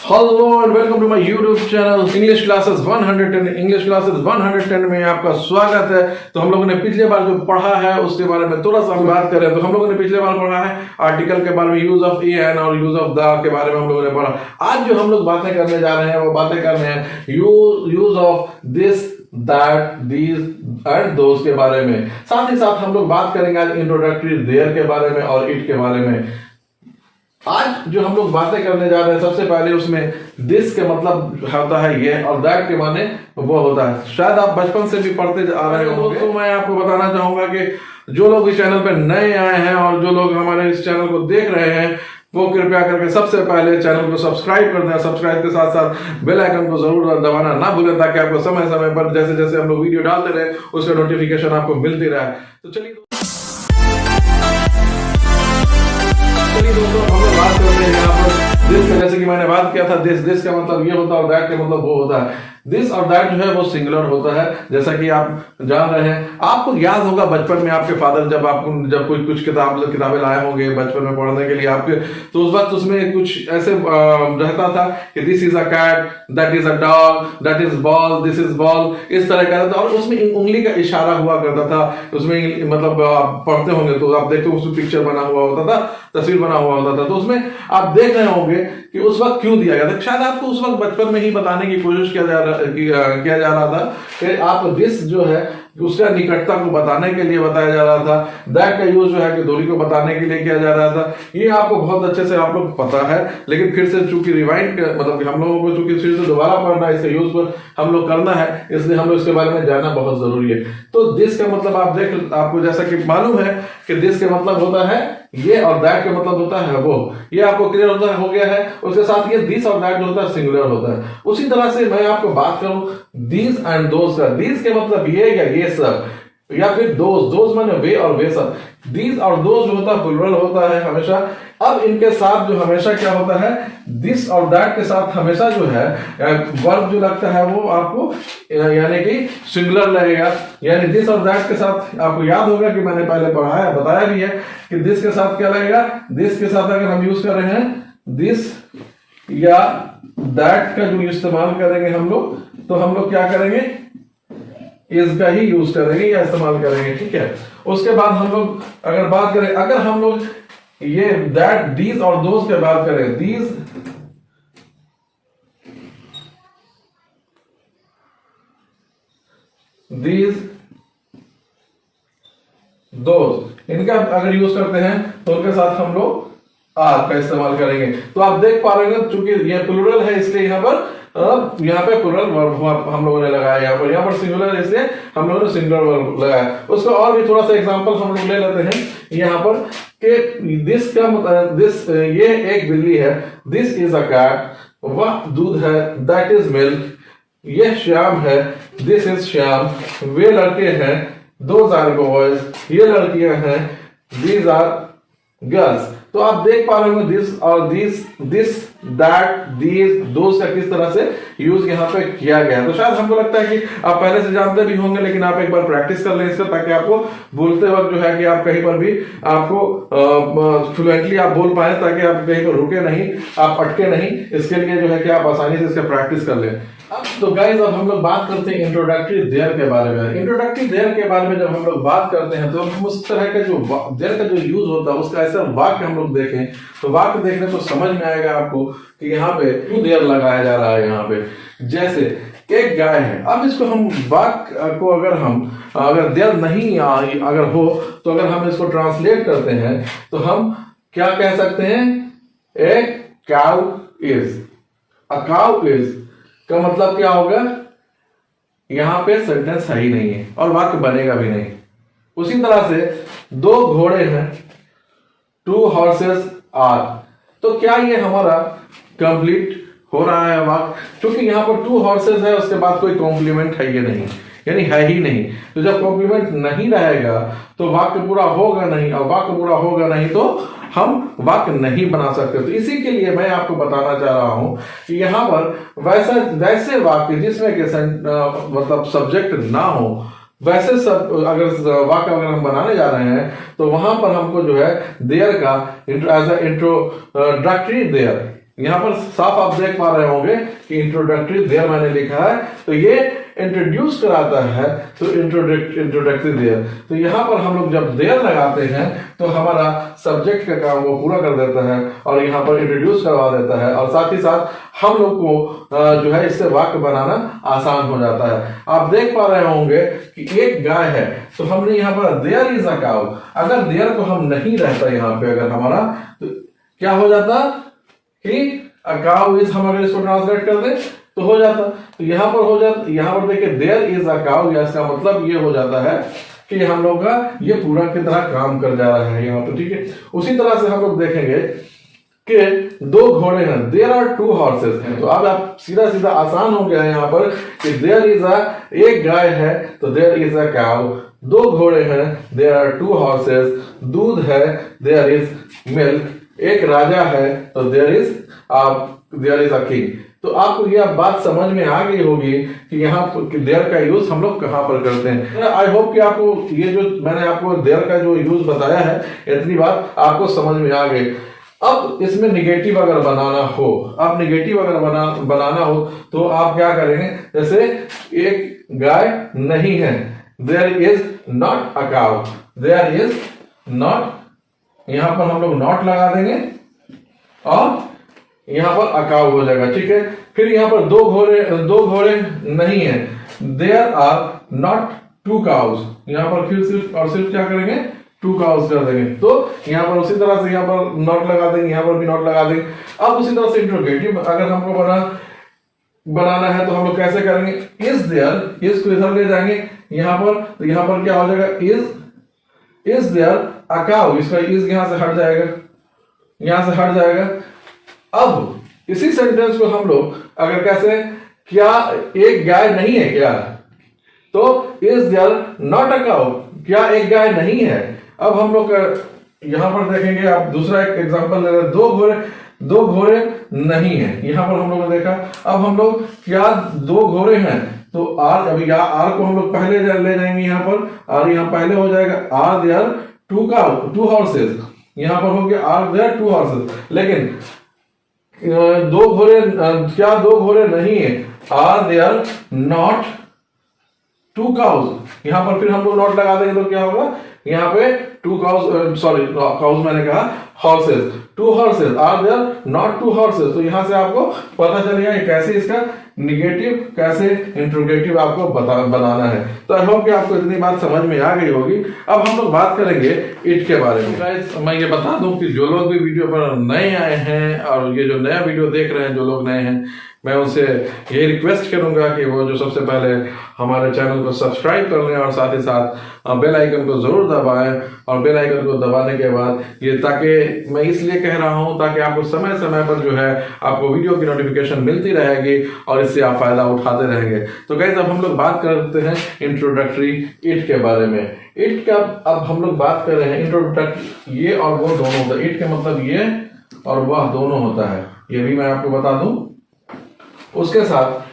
Hello and welcome to my YouTube channel English classes 110। English classes 110 में आपका स्वागत है। तो हम लोगों ने पिछले बार जो पढ़ा है उसके बारे में थोड़ा सा हम बात करें तो हम लोगों ने पिछले बार पढ़ा है आर्टिकल के बारे में, यूज ऑफ ए एन और यूज ऑफ द के बारे में हम लोगों ने पढ़ा। आज जो हम लोग बातें करने जा रहे हैं वो बातें कर रहे हैं use of this, that, these and those के बारे में। साथ ही साथ हम लोग बात करेंगे आज इंट्रोडक्टरी देयर के बारे में और इट के बारे में। आज जो हम लोग बातें करने जा रहे हैं सबसे पहले उसमें दिस के मतलब होता है ये और दैट के माने वो होता है। शायद आप बचपन से भी पढ़ते आ रहे हो। तो मैं आपको बताना चाहूंगा कि जो लोग इस चैनल पे नए आए हैं और जो लोग हमारे इस चैनल को देख रहे हैं वो कृपया करके सबसे पहले चैनल को सब्सक्राइब कर दें। सब्सक्राइब के साथ साथ बेल आइकन को जरूर दबाना ना भूलें ताकि आपको समय समय पर जैसे जैसे हम लोग वीडियो डालते रहे उसका नोटिफिकेशन आपको मिलती रहे। तो चलिए दोस्तों हम लोग बात करते हैं यहाँ पर दिस का। जैसे कि मैंने बात किया था दिस का मतलब ये होता है और दैट का मतलब वो होता है। दिस और दैट जो है वो सिंगुलर होता है, जैसा कि आप जान रहे हैं। आपको याद होगा बचपन में आपके फादर जब कोई कुछ किताबें लाए होंगे बचपन में पढ़ने के लिए आपके, तो उस वक्त उसमें कुछ ऐसे रहता था कि this is a cat, that is a dog, that is ball, this is ball, इस तरह का था। और उसमें उंगली का इशारा हुआ करता था। उसमें मतलब आप पढ़ते होंगे तो आप देखते हो उसमें पिक्चर बना हुआ होता था, तस्वीर बना हुआ होता था। तो उसमें आप देख रहे होंगे कि उस वक्त क्यों दिया गया था। शायद आपको उस वक्त बचपन में ही बताने की कोशिश किया जा रहा था कि आप दिस जो है उसका निकटता को बताने के लिए बताया जा रहा था। दैट का यूज जो है कि दूरी को बताने के लिए किया जा रहा था। ये आपको बहुत अच्छे से आप लोग पता है, लेकिन फिर से चूंकि रिवाइंड मतलब हम लोगों को चूंकि फिर से दोबारा पढ़ना, इसका यूज पर हम लोग करना है, इसलिए हम लोग इसके बारे में जानना बहुत जरूरी है। तो दिस का मतलब आपको जैसा कि मालूम है कि दिस का मतलब होता है ये और दैट का मतलब होता है वो। ये आपको क्लियर हो गया है। उसके साथ ये दिस और दैट जो होता है सिंगुलर होता है। उसी तरह से मैं आपको बात करूं दीज एंड दोस का। दीज के मतलब ये या ये सब, या फिर दोज माने वे और वे सब। दीज और दोज जो होता है प्लुरल होता है हमेशा। अब इनके साथ जो हमेशा क्या होता है, दिस और दैट के साथ हमेशा जो है वर्ब जो लगता है वो आपको यानी कि सिंगुलर लगेगा। यानी दिस और दैट के साथ आपको याद होगा कि मैंने पहले बताया भी है कि दिस के साथ क्या लगेगा। दिस के साथ अगर हम यूज कर रहे हैं दिस या दैट का जो इस्तेमाल करेंगे हम लोग, तो हम लोग क्या करेंगे, इस का ही यूज करेंगे या इस्तेमाल करेंगे। ठीक है। उसके बाद हम लोग अगर बात करें, अगर हम लोग ये दैट, दीज और दोस के बात करें, दीज दोस, इनका अगर यूज करते हैं तो उनके साथ हम लोग आर का इस्तेमाल करेंगे। तो आप देख पा रहे हैं चूंकि ये प्लुरल है इसलिए यहाँ पे प्लुरल वर्ब हम लोगों ने लगाया। यहाँ पर सिंगुलर है इसलिए हम लोगों ने सिंगुलर वर्ब लगाया। उसका और भी थोड़ा सा एग्जांपल हम लोग ले लेते हैं यहाँ पर कि दिस का दिस, ये एक बिल्ली है, दिस इज अ कैट, वह दूध है, दैट इज मिल्क, यह श्याम है, दिस इज श्याम, वे लड़के हैं, दोज आर बॉयज, ये लड़कियां हैं, दीज आर गर्ल्स। तो आप देख पा रहे होंगे दिस और दिस दैट, दीज, दोस का किस तरह से यूज यहाँ पे किया गया है। तो शायद हमको लगता है कि आप पहले से जानते भी होंगे, लेकिन आप एक बार प्रैक्टिस कर लें इसका, ताकि आपको बोलते वक्त जो है कि आप कहीं पर भी आपको फ्लुएंटली आप बोल पाए, ताकि आप कहीं पर रुके नहीं, आप अटके नहीं। इसके लिए जो है कि आप आसानी से इसका प्रैक्टिस कर लें। तो गाइस अब हम लोग बात करते हैं इंट्रोडक्टरी देयर के बारे में। इंट्रोडक्टरी देयर के बारे में जब हम लोग बात करते हैं तो हम उस तरह का जो देयर का जो यूज होता है उसका ऐसा वाक्य हम लोग देखें तो वाक्य देखने तो समझ में आएगा आपको कि यहाँ पे क्यों देयर लगाया जा रहा है। यहाँ पे जैसे एक गाय है, अब इसको हम वाक्य को अगर देयर नहीं अगर हो तो अगर हम इसको ट्रांसलेट करते हैं तो हम क्या कह सकते हैं, a cow is, a cow is का मतलब क्या होगा, यहां पे सेंटेंस है ही नहीं है और वाक्य बनेगा भी नहीं। उसी तरह से दो घोड़े हैं, टू हॉर्सेस आर, तो क्या ये हमारा कंप्लीट हो रहा है वाक्य, क्योंकि यहां पर टू हॉर्सेस है, उसके बाद कोई कॉम्प्लीमेंट है ये नहीं, यानी है ही नहीं। तो जब कॉम्प्लीमेंट नहीं रहेगा तो वाक्य पूरा होगा नहीं, और वाक्य पूरा होगा नहीं तो हम वाक्य नहीं बना सकते। तो इसी के लिए मैं आपको बताना चाह रहा हूं कि यहाँ पर वैसे वाक्य जिसमें के मतलब सब्जेक्ट ना हो, वैसे सब अगर वाक्य अगर हम बनाने जा रहे हैं तो वहां पर हमको जो है देयर का एज अ इंट्रोडक्टरी देयर यहाँ पर साफ आप देख पा रहे होंगे कि इंट्रोडक्टरी देयर मैंने लिखा है, तो ये इंट्रोड्यूस कराता है, तो इंट्रोडक्टरी देयर। तो यहाँ पर हम लोग जब देयर लगाते हैं तो हमारा सब्जेक्ट का काम वो पूरा कर देता है और यहाँ पर इंट्रोड्यूस करवा देता है, और साथ ही साथ हम लोग को जो है इससे वाक्य बनाना आसान हो जाता है। आप देख पा रहे होंगे कि एक गाय है, तो हमने यहाँ पर देयर इज अ काउ, अगर देयर को हम नहीं रहता यहाँ पे अगर हमारा, तो क्या हो जाता कि अ काउ इज, हम अगर इसको ट्रांसलेट कर दें तो हो जाता, तो यहाँ पर हो जाता, यहाँ पर देखिए देयर इज अ काउ, या इसका मतलब ये हो जाता है कि हम लोग का ये पूरा की तरह काम कर जा रहा है यहाँ पर, ठीक है। उसी तरह से हम लोग देखेंगे कि दो घोड़े हैं, देयर आर टू हॉर्सेस हैं, तो अब आप सीधा सीधा आसान हो गया है यहाँ पर कि देयर इज अ, एक गाय है तो देयर इज अ काउ, दो घोड़े हैं देयर आर टू हॉर्सेस, दूध है देयर इज मिल्क, एक राजा है तो देयर इज अ किंग। तो आपको यह बात समझ में आ गई होगी कि यहाँ देयर का यूज हम लोग कहाँ पर करते हैं। आई होप कि आपको ये जो मैंने आपको देयर का जो यूज बताया है, इतनी बात आपको समझ में आ गई। अब इसमें निगेटिव अगर बनाना हो, अब निगेटिव अगर बनाना हो तो आप क्या करेंगे, जैसे एक गाय नहीं है, there is not a cow, there is not, यहां पर हम लोग नॉट लगा देंगे और यहां पर अकाउ हो जाएगा, ठीक है। फिर यहां पर दो घोड़े नहीं है, there are not two cows, यहां पर फिर सिर्फ क्या करेंगे, टू काउज कर देंगे, तो यहां पर उसी तरह से यहां पर नॉट लगा देंगे, यहां पर भी नॉट लगा देंगे। अब उसी तरह से इंट्रोगेटिव अगर हमको बनाना है तो हम लोग कैसे करेंगे, इज देयर, इज को इधर ले जाएंगे यहां पर, तो यहां पर क्या हो जाएगा, इज देयर अ काउ, इसका इज यहां से हट जाएगा, यहां से हट जाएगा। अब इसी सेंटेंस को हम लोग अगर कैसे, क्या एक गाय नहीं है क्या, तो is there not a cow, क्या एक गाय नहीं है। अब हम लोग यहां पर देखेंगे, आप दूसरा एक एग्जांपल ले रहे हैं, दो घोड़े नहीं है, यहां पर हम लोग ने देखा। अब हम लोग क्या दो घोड़े हैं, तो आर, अभी आर को हम लोग पहले ले जाएंगे, यहां पर आर यहां पहले हो जाएगा, आर देयर टू हॉर्सेस, यहां पर हो गया आर देयर टू हॉर्सेस। लेकिन दो घोड़े नहीं है, are there not two cows, यहां पर फिर हम लोग नॉट लगा देंगे तो क्या होगा, यहाँ पे टू काउज, सॉरी काउज मैंने कहा horses, two horses, are there not two horses. तो यहां से आपको पता चलेगा कैसे इसका निगेटिव, कैसे इंट्रोगेटिव आपको बनाना है। तो आई होप कि आपको इतनी बात समझ में आ गई होगी। अब हम लोग बात करेंगे इट के बारे में। गाइस मैं ये बता दूं कि जो लोग भी वीडियो पर नए आए हैं और ये जो नया वीडियो देख रहे हैं, जो लोग नए हैं, मैं उनसे यही रिक्वेस्ट करूंगा कि वो जो सबसे पहले हमारे चैनल को सब्सक्राइब कर लें और साथ ही साथ बेल आइकन को जरूर दबाएं, और बेल आइकन को दबाने के बाद ये, ताकि मैं इसलिए कह रहा हूं ताकि आपको समय समय पर जो है आपको वीडियो की नोटिफिकेशन मिलती रहेगी और इससे आप फायदा उठाते रहेंगे। तो गाइस अब हम लोग बात करते हैं इंट्रोडक्टरी इट के बारे में। इट का अब हम लोग बात कर रहे हैं इंट्रोडक्टरी, ये और वो दोनों होता है, इट का मतलब ये और वह दोनों होता है, ये भी मैं आपको बता दूं। उसके साथ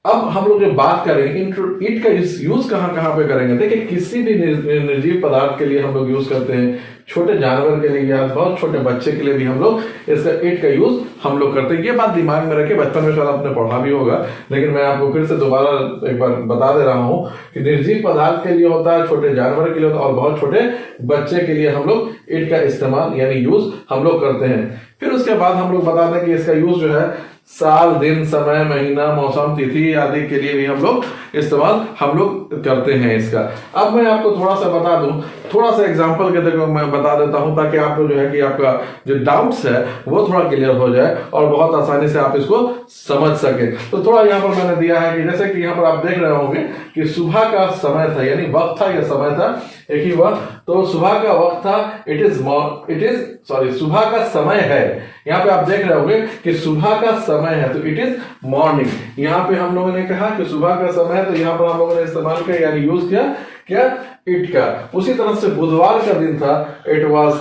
अब हम लोग जो बात करेंगे इट का यूज कहां पे करेंगे। देखिए किसी भी निर्जीव पदार्थ के लिए हम लोग यूज करते हैं, छोटे जानवर के लिए या बहुत छोटे बच्चे के लिए भी हम लोग इसका इट का यूज हम लोग करते हैं। ये बात दिमाग में रखे, बचपन में शायद आपने पढ़ा भी होगा, लेकिन मैं आपको फिर से दोबारा एक बार बता दे रहा हूं कि निर्जीव पदार्थ के लिए होता है, छोटे जानवर के लिए होता है और बहुत छोटे बच्चे के लिए हम लोग इट का इस्तेमाल यानी यूज हम लोग करते हैं। फिर उसके बाद हम लोग बता दें कि इसका यूज जो है साल, दिन, समय, महीना, मौसम, तिथि आदि के लिए भी हम लोग इस्तेमाल हम लोग करते हैं इसका। अब मैं आपको थोड़ा सा बता दूं, थोड़ा सा एग्जांपल के तरीके मैं बता देता हूं ताकि आपको जो है कि आपका जो डाउट्स है वो थोड़ा क्लियर हो जाए और बहुत आसानी से आप इसको समझ सके। तो थोड़ा यहाँ पर मैंने दिया है कि जैसे कि यहाँ पर आप देख रहे होंगे कि सुबह का समय था, यानी वक्त था या समय था एक ही वक्त, तो सुबह का वक्त था, इट इज सुबह का समय है। यहाँ पे आप देख रहे होंगे कि सुबह का समय है, तो इट इज मॉर्निंग। यहाँ पे हम लोगों ने कहा कि सुबह का समय है, तो यहाँ पर हम लोगों ने इस्तेमाल किया यानी यूज किया क्या, इट का। उसी तरह से बुधवार का दिन था, इट वॉज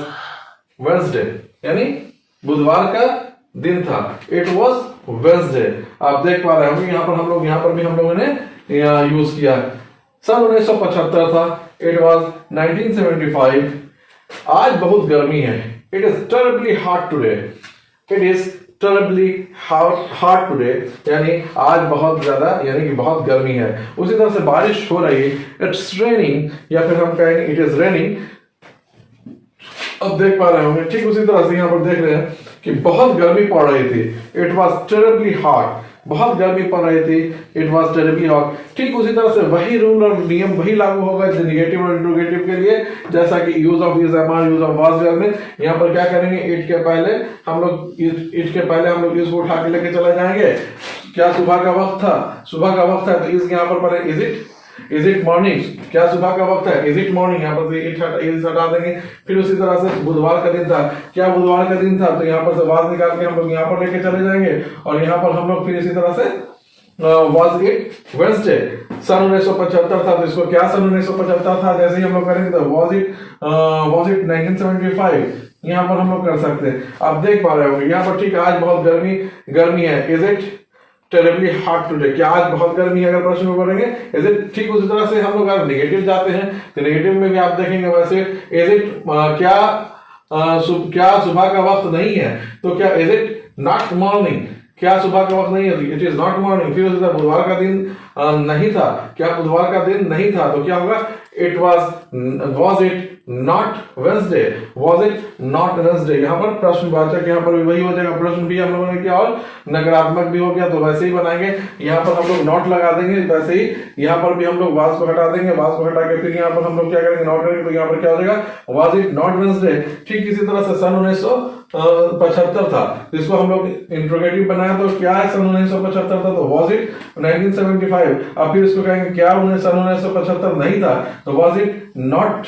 वेडनेसडे, यानी बुधवार का दिन था, इट वॉज वेडनेसडे। आप देख पा रहे होंगे यहाँ पर भी हम लोगों ने यूज किया। सन 1975 था, इट वॉज 1975। आज बहुत गर्मी है, it is terribly hot today, it is terribly hot today, यानी आज बहुत ज्यादा यानी कि बहुत गर्मी है। उसी तरह से बारिश हो रही है, इट्स रेनिंग, या फिर हम कहेंगे इट इज रेनिंग। अब देख पा रहे होंगे ठीक उसी तरह से यहाँ पर देख रहे हैं कि बहुत गर्मी पड़ रही थी, इट वॉज टेरिबली हॉट, बहुत गर्मी पड़ रही थी, इट वॉज टेरिबली हॉट। ठीक उसी तरह से वही रूल और नियम वही लागू होगा निगेटिव और इंट्रोगेटिव के लिए, जैसा कि use of is, am are, use of was में यहाँ पर क्या करेंगे, इट के पहले हम लोग इसको उठा के लेके चले जाएंगे। क्या सुबह का वक्त था, सुबह का वक्त है तो इस यहाँ पर पहले इज इट मॉर्निंग, क्या सुबह का वक्त है, इज इट मॉर्निंग, यहाँ पर से इट हटा देंगे। फिर उसी तरह से बुधवार का दिन था, क्या बुधवार का दिन था, तो यहाँ पर से वाज निकाल के हम लोग यहाँ पर लेके चले जाएंगे। और यहाँ पर हम लोग फिर इसी तरह से वाज इट वेडनेसडे, सन 1975 था तो इसको क्या सन 1975 था, जैसे ही हम लोग करेंगे तो वाज इट 1975 यहाँ पर हम लोग कर सकते हैं। आप देख पा रहे होंगे यहाँ पर ठीक आज बहुत गर्मी है, is it terribly hot today, क्या आज बहुत गर्मी है, अगर प्रश्न में बोलेंगे इज इट। ठीक उसी तरह से हम लोग अगर नेगेटिव जाते हैं तो नेगेटिव में भी आप देखेंगे वैसे इज इट क्या सुबह का वक्त नहीं है, तो क्या इज इट नॉट मॉर्निंग, क्या सुबह का वक्त नहीं है, इट इज नॉट मॉर्निंग। फिर उसी तरह बुधवार का दिन नहीं था, क्या बुधवार का दिन नहीं था, तो क्या होगा, it was it not Wednesday, was it not Wednesday. यहाँ पर प्रश्नवाचक यहाँ पर भी वही हो जाएगा, प्रश्न भी हम लोगों ने किया और नकारात्मक भी हो गया तो वैसे ही बनाएंगे। यहाँ पर हम लोग नॉट लगा देंगे, वैसे ही यहाँ पर भी हम लोग वाज को हटा देंगे, वाज को हटा के फिर यहाँ पर हम लोग क्या करेंगे, नॉट करेंगे, तो यहाँ पर क्या हो जाएगा, वाज इट नॉट वेडनेसडे। ठीक इसी तरह से सन 1975 था, इसको हम लोग इंट्रोगेटिव बनाया तो क्या है, सन 1975 था तो वाज इट 1975। अब फिर इसको कहेंगे क्या सन 1975 नहीं था, तो वाज इट नॉट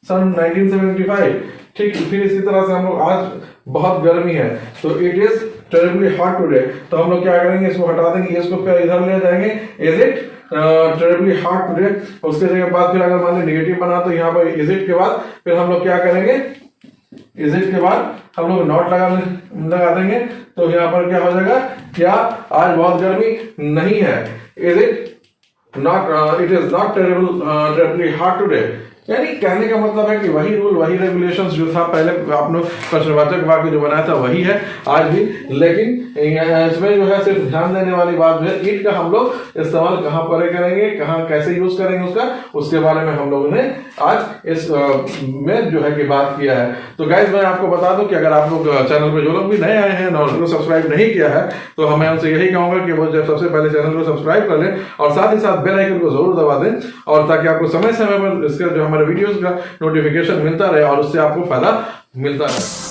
सन 1975। ठीक फिर इसी तरह से हम लोग आज बहुत गर्मी है तो it is terribly hot today, तो हम लोग क्या करेंगे, इसको हटा देंगे, इसको इधर ले जाएंगे, is it terribly hot today. उसके जगह बाद फिर अगर मान लीजिए नेगेटिव बना तो यहाँ पर इज इट के बाद फिर हम लोग क्या करेंगे, इज इट के बाद हम लोग नॉट लगा देंगे, तो यहाँ पर क्या हो जाएगा, क्या आज बहुत गर्मी नहीं है, is it not, it is not terribly hot today. यानी कहने का मतलब है कि वही रूल वही रेगुलेशंस जो था पहले आपने प्रश्नवाचक वाक्य जो बनाया था वही है आज भी, लेकिन इसमें जो है सिर्फ ध्यान देने वाली बात है इट का हम लोग इस्तेमाल कहाँ पर करेंगे, कहाँ कैसे यूज करेंगे उसका, उसके बारे में हम लोगों ने आज इस में जो है कि बात किया है। तो गाइस मैं आपको बता दूं कि अगर आप लोग चैनल पर जो लोग भी नए आए हैं और जो सब्सक्राइब नहीं किया है तो मैं उनसे यही कहूंगा कि वो सबसे पहले चैनल को सब्सक्राइब कर लें और साथ ही साथ बेल आइकन को जरूर दबा दें, और ताकि आपको समय समय पर इसका जो हमारे वीडियोस का नोटिफिकेशन मिलता रहे और उससे आपको फायदा मिलता रहे।